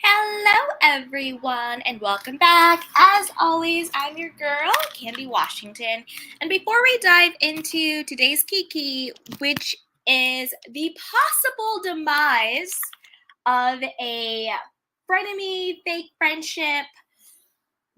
Hello, everyone, and welcome back. As always, I'm your girl, Candy Washington. And before we dive into today's Kiki, which is the possible demise of a frenemy fake friendship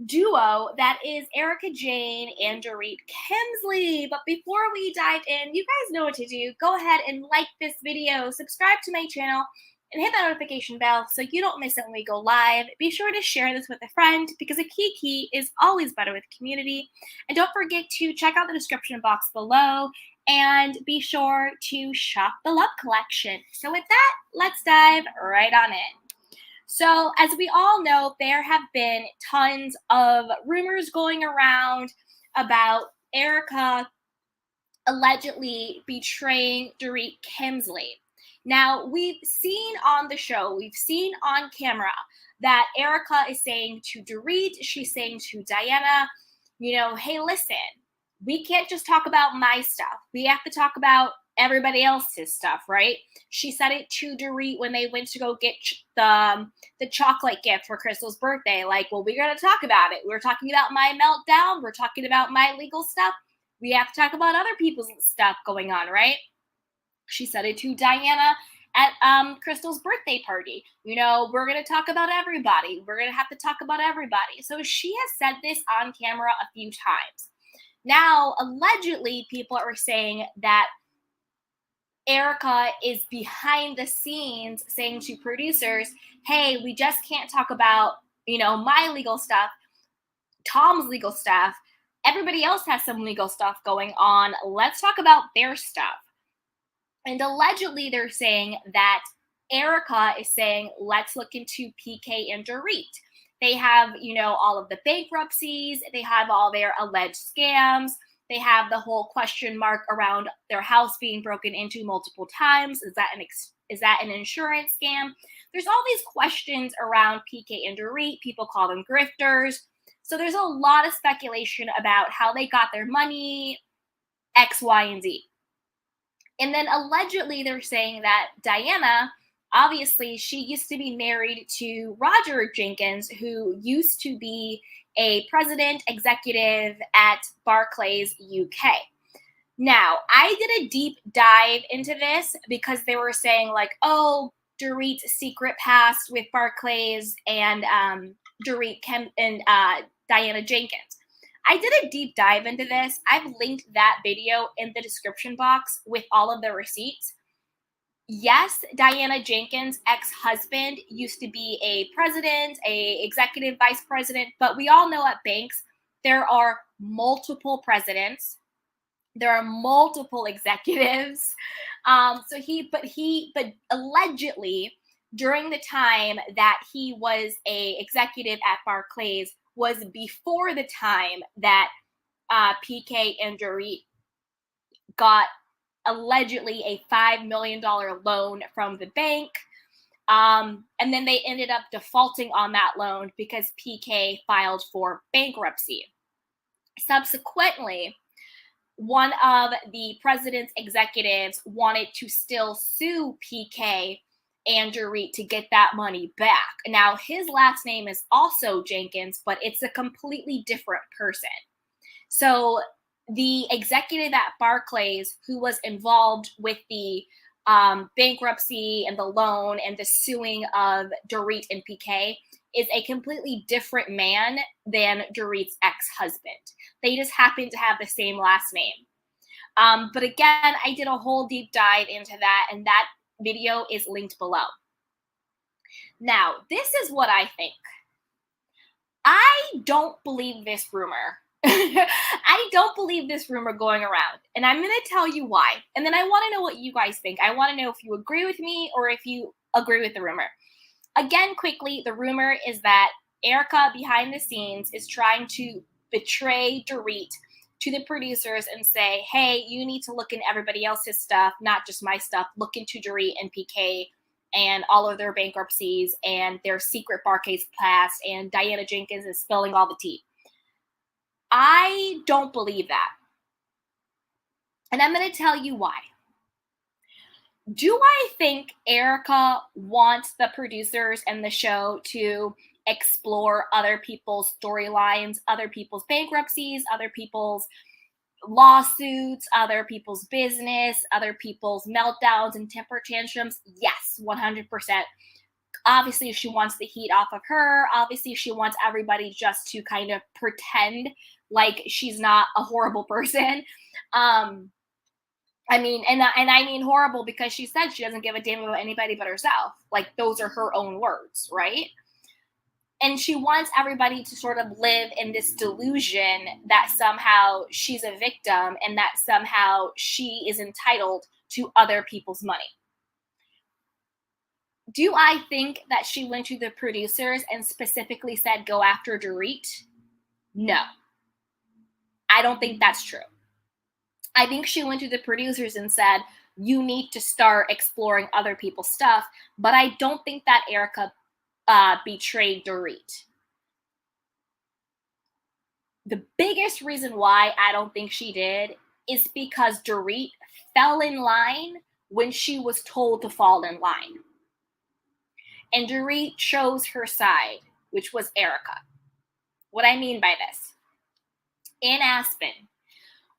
duo that is Erika Jayne and Dorit Kemsley. But before we dive in, you guys know what to do. Go ahead and like this video, subscribe to my channel, and hit that notification bell so you don't miss it when we go live. Be sure to share this with a friend because a kiki is always better with community. And don't forget to check out the description box below and be sure to shop the love collection. So with that, let's dive right on in. So, as we all know, there have been tons of rumors going around about Erika allegedly betraying Dorit Kemsley. Now, we've seen on the show, we've seen on camera that Erika is saying to Dorit, she's saying to Diana, hey, listen, we can't just talk about my stuff. We have to talk about everybody else's stuff, right? She said it to Dorit when they went to go get the chocolate gift for Crystal's birthday. Like, well, we're going to talk about it. We're talking about my meltdown. We're talking about my legal stuff. We have to talk about other people's stuff going on, right? She said it to Diana at Crystal's birthday party. We're going to talk about everybody. We're going to have to talk about everybody. So she has said this on camera a few times. Now, allegedly, people are saying that Erika is behind the scenes saying to producers, hey, we just can't talk about, my legal stuff, Tom's legal stuff. Everybody else has some legal stuff going on. Let's talk about their stuff. And allegedly, they're saying that Erika is saying, let's look into PK and Dorit. They have, all of the bankruptcies. They have all their alleged scams. They have the whole question mark around their house being broken into multiple times. Is that an insurance scam? There's all these questions around PK and Dorit. People call them grifters. So there's a lot of speculation about how they got their money, X, Y, and Z. And then allegedly they're saying that Diana, obviously, she used to be married to Roger Jenkins, who used to be a president executive at Barclays UK. Now, I did a deep dive into this because they were saying like, oh, Dorit's secret past with Barclays and Diana Jenkins. I did a deep dive into this. I've linked that video in the description box with all of the receipts. Yes, Diana Jenkins' ex-husband used to be a president, a executive vice president, but we all know at banks there are multiple presidents, there are multiple executives. But allegedly during the time that he was a executive at Barclays was before the time that PK and Dorit got allegedly a $5 million loan from the bank. And then they ended up defaulting on that loan because PK filed for bankruptcy. Subsequently, one of the president's executives wanted to still sue PK and Dorit to get that money back. Now, his last name is also Jenkins, but it's a completely different person. So the executive at Barclays who was involved with the bankruptcy and the loan and the suing of Dorit and PK is a completely different man than Dorit's ex-husband. They just happen to have the same last name. But again, I did a whole deep dive into that, and that video is linked below. Now, this is what I think. I don't believe this rumor. I don't believe this rumor going around, and I'm going to tell you why. And then I want to know what you guys think. I want to know if you agree with me or if you agree with the rumor. Again, quickly, the rumor is that Erika behind the scenes is trying to betray Dorit to the producers and say, hey, you need to look into everybody else's stuff, not just my stuff. Look into Dorit and PK and all of their bankruptcies and their secret Barclays past, and Diana Jenkins is spilling all the tea. I don't believe that. And I'm going to tell you why. Do I think Erika wants the producers and the show to explore other people's storylines, other people's bankruptcies, other people's lawsuits, other people's business, other people's meltdowns and temper tantrums? Yes, 100%. Obviously, she wants the heat off of her. Obviously, she wants everybody just to kind of pretend like she's not a horrible person. Um, I mean, and I mean horrible because she said she doesn't give a damn about anybody but herself. Like, those are her own words, right? And she wants everybody to sort of live in this delusion that somehow she's a victim and that somehow she is entitled to other people's money. Do I think that she went to the producers and specifically said, go after Dorit? No, I don't think that's true. I think she went to the producers and said, you need to start exploring other people's stuff. But I don't think that Erika betrayed Dorit. The biggest reason why I don't think she did is because Dorit fell in line when she was told to fall in line. And Dorit chose her side, which was Erika. What I mean by this, in Aspen,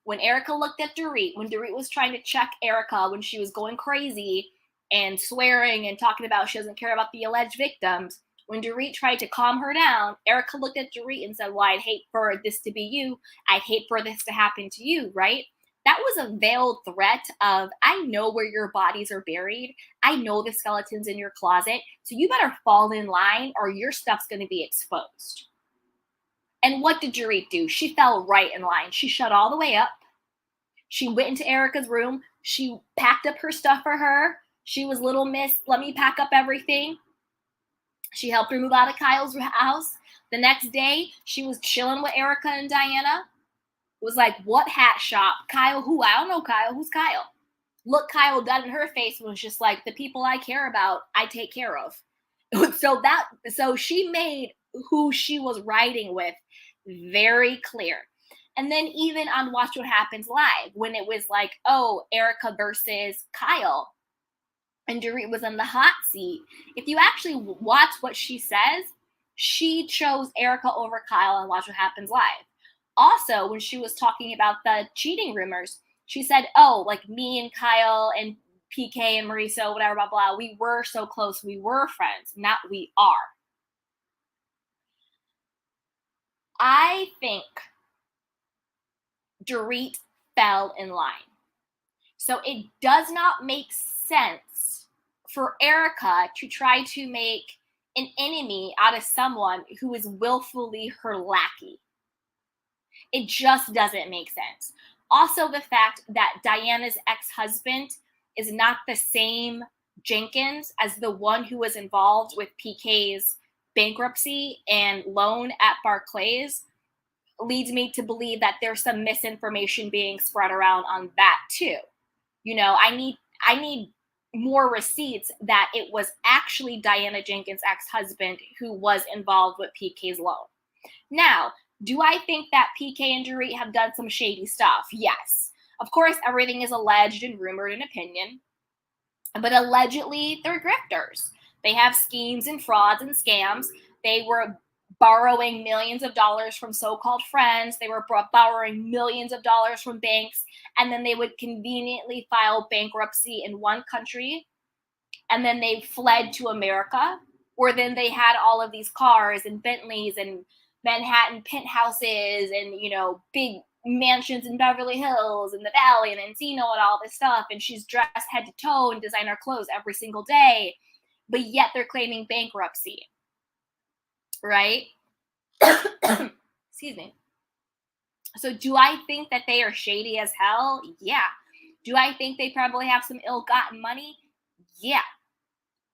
when Erika looked at Dorit, when Dorit was trying to check Erika when she was going crazy and swearing and talking about she doesn't care about the alleged victims, when Dorit tried to calm her down, Erika looked at Dorit and said, well, I'd hate for this to be you. I'd hate for this to happen to you, right? That was a veiled threat of, I know where your bodies are buried. I know the skeletons in your closet. So you better fall in line or your stuff's going to be exposed. And what did Dorit do? She fell right in line. She shut all the way up. She went into Erika's room. She packed up her stuff for her. She was little miss, let me pack up everything. She helped her move out of Kyle's house. The next day, she was chilling with Erika and Diana. It was like, what hat shop? Kyle who? I don't know Kyle. Who's Kyle? Look Kyle dead in her face was just like, the people I care about, I take care of. So she made who she was riding with very clear. And then even on Watch What Happens Live, when it was like, oh, Erika versus Kyle, and Dorit was in the hot seat, if you actually watch what she says, she chose Erika over Kyle on Watch What Happens Live. Also, when she was talking about the cheating rumors, she said, oh, like me and Kyle and PK and Mauricio, whatever, blah, blah, we were so close. We were friends. Not we are. I think Dorit fell in line. So it does not make sense for Erika to try to make an enemy out of someone who is willfully her lackey. It just doesn't make sense. Also, the fact that Diana's ex-husband is not the same Jenkins as the one who was involved with PK's bankruptcy and loan at Barclays leads me to believe that there's some misinformation being spread around on that too. You know, I need more receipts that it was actually Diana Jenkins' ex-husband who was involved with PK's loan. Now, do I think that PK and Dorit have done some shady stuff? Yes. Of course, everything is alleged and rumored and opinion, but allegedly they're grifters. They have schemes and frauds and scams. They were borrowing millions of dollars from so-called friends. They were borrowing millions of dollars from banks, and then they would conveniently file bankruptcy in one country, and then they fled to America, or then they had all of these cars and Bentleys and Manhattan penthouses and, you know, big mansions in Beverly Hills and the Valley and Encino and all this stuff, and she's dressed head to toe in designer clothes every single day, but yet they're claiming bankruptcy. Right? Excuse me. So do I think that they are shady as hell? Yeah. Do I think they probably have some ill-gotten money? Yeah.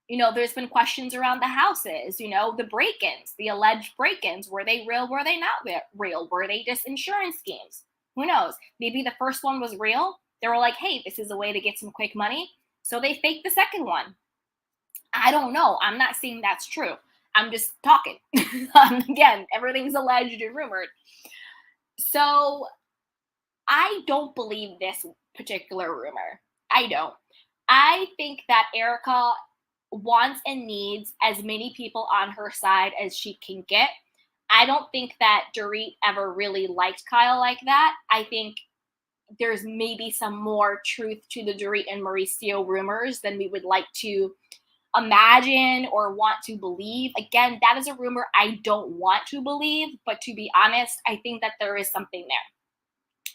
You know, there's been questions around the houses, you know, the break-ins, the alleged break-ins. Were they real? Were they not real? Were they just insurance schemes? Who knows? Maybe the first one was real. They were like, hey, this is a way to get some quick money. So they faked the second one. I don't know. I'm not saying that's true. I'm just talking. Again, everything's alleged and rumored. So I don't believe this particular rumor. I don't. I think that Erika wants and needs as many people on her side as she can get. I don't think that Dorit ever really liked Kyle like that. I think there's maybe some more truth to the Dorit and Mauricio rumors than we would like to imagine or want to believe. Again, that is a rumor I don't want to believe, but to be honest, I think that there is something there.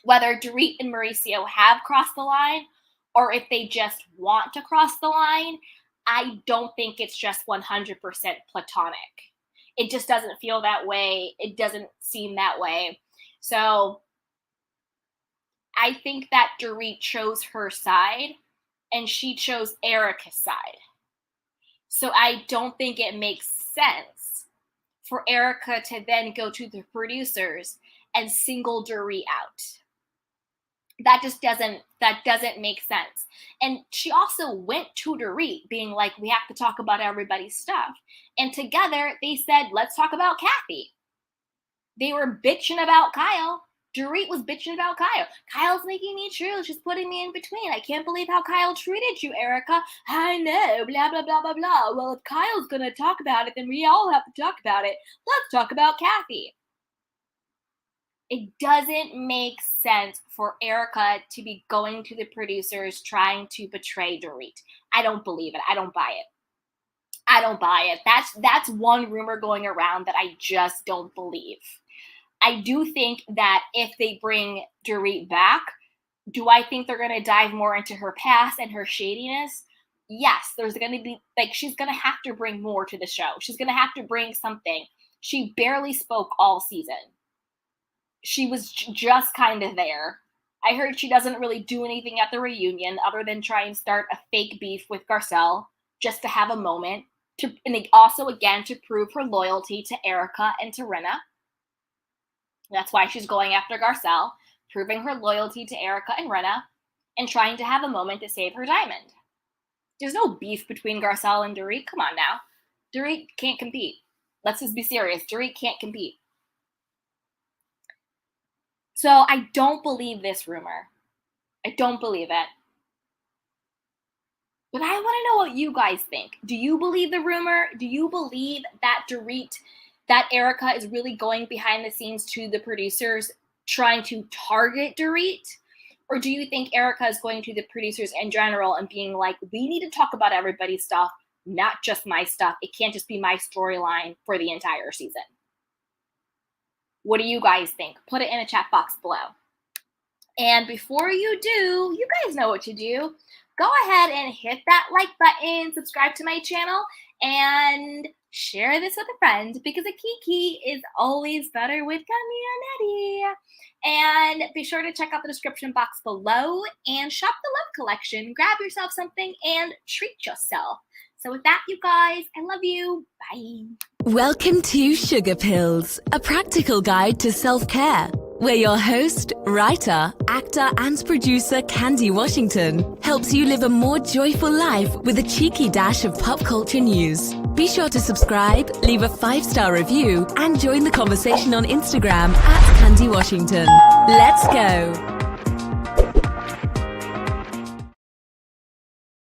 Whether Dorit and Mauricio have crossed the line or if they just want to cross the line, I don't think it's just 100% platonic. It just doesn't feel that way. It doesn't seem that way. So I think that Dorit chose her side and she chose Erika's side. So I don't think it makes sense for Erika to then go to the producers and single Dorit out. That doesn't make sense. And she also went to Dorit being like, we have to talk about everybody's stuff. And together they said, let's talk about Kathy. They were bitching about Kyle. Dorit was bitching about Kyle. Kyle's making me choose. She's putting me in between. I can't believe how Kyle treated you, Erika. I know, blah, blah, blah, blah, blah. Well, if Kyle's going to talk about it, then we all have to talk about it. Let's talk about Kathy. It doesn't make sense for Erika to be going to the producers trying to betray Dorit. I don't believe it. I don't buy it. I don't buy it. That's one rumor going around that I just don't believe. I do think that if they bring Dorit back, do I think they're going to dive more into her past and her shadiness? Yes, there's going to be, she's going to have to bring more to the show. She's going to have to bring something. She barely spoke all season. She was just kind of there. I heard she doesn't really do anything at the reunion other than try and start a fake beef with Garcelle just to have a moment. And also, again, to prove her loyalty to Erika and to Rinna. That's why she's going after Garcelle, proving her loyalty to Erika and Rinna, and trying to have a moment to save her diamond. There's no beef between Garcelle and Dorit. Come on now. Dorit can't compete. Let's just be serious. Dorit can't compete. So I don't believe this rumor. I don't believe it. But I want to know what you guys think. Do you believe the rumor? Do you believe that that Erika is really going behind the scenes to the producers trying to target Dorit? Or do you think Erika is going to the producers in general and being like, we need to talk about everybody's stuff, not just my stuff. It can't just be my storyline for the entire season. What do you guys think? Put it in a chat box below. And before you do, you guys know what to do. Go ahead and hit that like button, subscribe to my channel, and share this with a friend because a kiki is always better with community. And be sure to check out the description box below and shop the Love Collection. Grab yourself something and treat yourself. So with that, you guys, I love you. Bye. Welcome to Sugar Pills, a practical guide to self-care, where your host, writer, actor, and producer Candy Washington helps you live a more joyful life with a cheeky dash of pop culture news. Be sure to subscribe, leave a 5-star review, and join the conversation on Instagram @Candy Washington. Let's go.